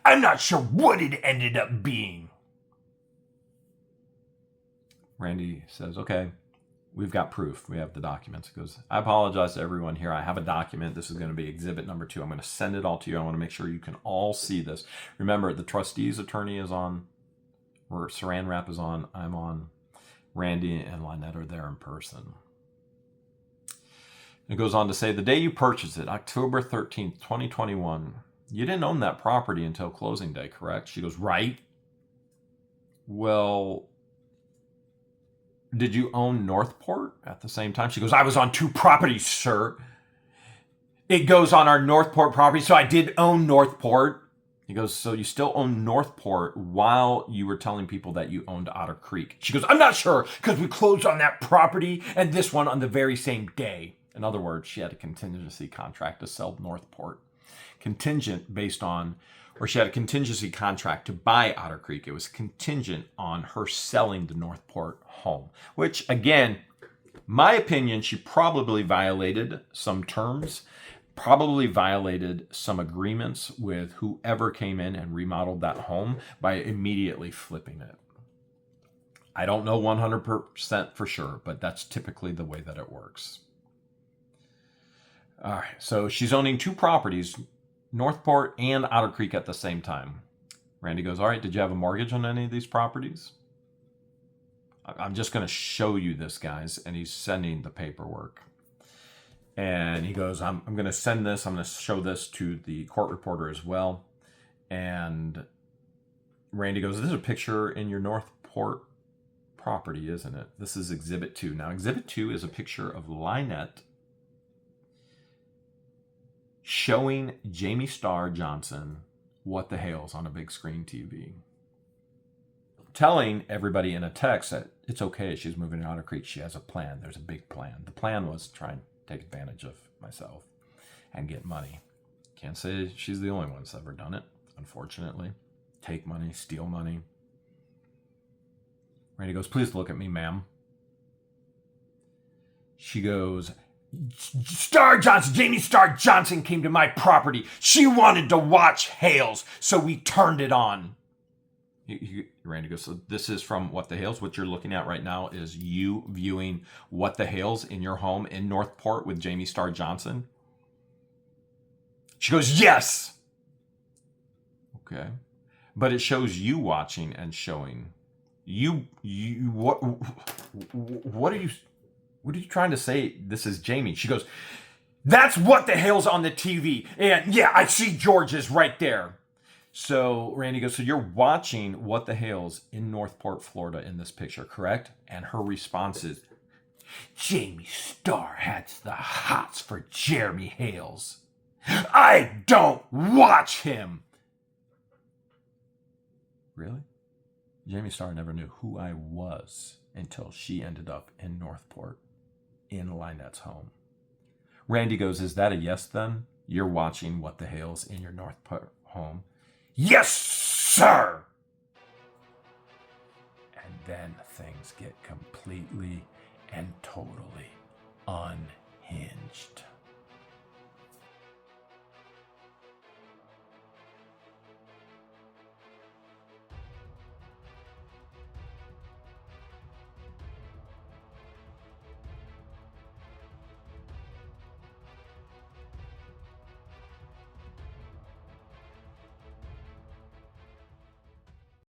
I'm not sure what it ended up being. Randy says, okay, we've got proof. We have the documents. He goes, I apologize to everyone here. I have a document. This is going to be exhibit number 2. I'm going to send it all to you. I want to make sure you can all see this. Remember, the trustee's attorney is on, or Saran Wrap is on. I'm on. Randy and LIEnette are there in person. It goes on to say, the day you purchased it, October 13th, 2021, you didn't own that property until closing day, correct? She goes, right. Well, did you own Northport at the same time? She goes, I was on 2 properties, sir. It goes on our Northport property, so I did own Northport. He goes, so you still own Northport while you were telling people that you owned Otter Creek? She goes, I'm not sure, because we closed on that property and this one on the very same day. In other words, she had a contingency contract to sell Northport. Contingent based on, or she had a contingency contract to buy Otter Creek. It was contingent on her selling the Northport home, which again, my opinion, she probably violated some terms, probably violated some agreements with whoever came in and remodeled that home by immediately flipping it. I don't know 100% for sure, but that's typically the way that it works. All right, so she's owning 2 properties, Northport and Otter Creek at the same time. Randy goes, all right, did you have a mortgage on any of these properties? I'm just going to show you this, guys. And he's sending the paperwork. And he goes, I'm going to send this. I'm going to show this to the court reporter as well. And Randy goes, this is a picture in your Northport property, isn't it? This is Exhibit 2. Now, Exhibit 2 is a picture of LIEnette showing Jamie Starr Johnson What the Hales on a big screen TV. Telling everybody in a text that it's okay, she's moving to Otter Creek. She has a plan. There's a big plan. The plan was to try and take advantage of myself and get money. Can't say she's the only one that's ever done it, unfortunately. Take money, steal money. Randy goes, please look at me, ma'am. She goes, Jamie Starr Johnson came to my property. She wanted to watch Hales, so we turned it on. Randy goes, so this is from What the Hales. What you're looking at right now is you viewing What the Hales in your home in Northport with Jamie Starr Johnson? She goes, yes. Okay. But it shows you watching and showing. What are you trying to say? This is Jamie. She goes, that's What the Hales on the TV. And yeah, I see George's right there. So Randy goes, so you're watching What the Hales in Northport, Florida in this picture, correct? And her response is, Jamie Starr has the hots for Jeremy Hales. I don't watch him. Really? Jamie Starr never knew who I was until she ended up in Northport in LIEnette's home. Randy goes, is that a yes then? You're watching What the Hales in your Northport home? Yes, sir. And then things get completely and totally unhinged.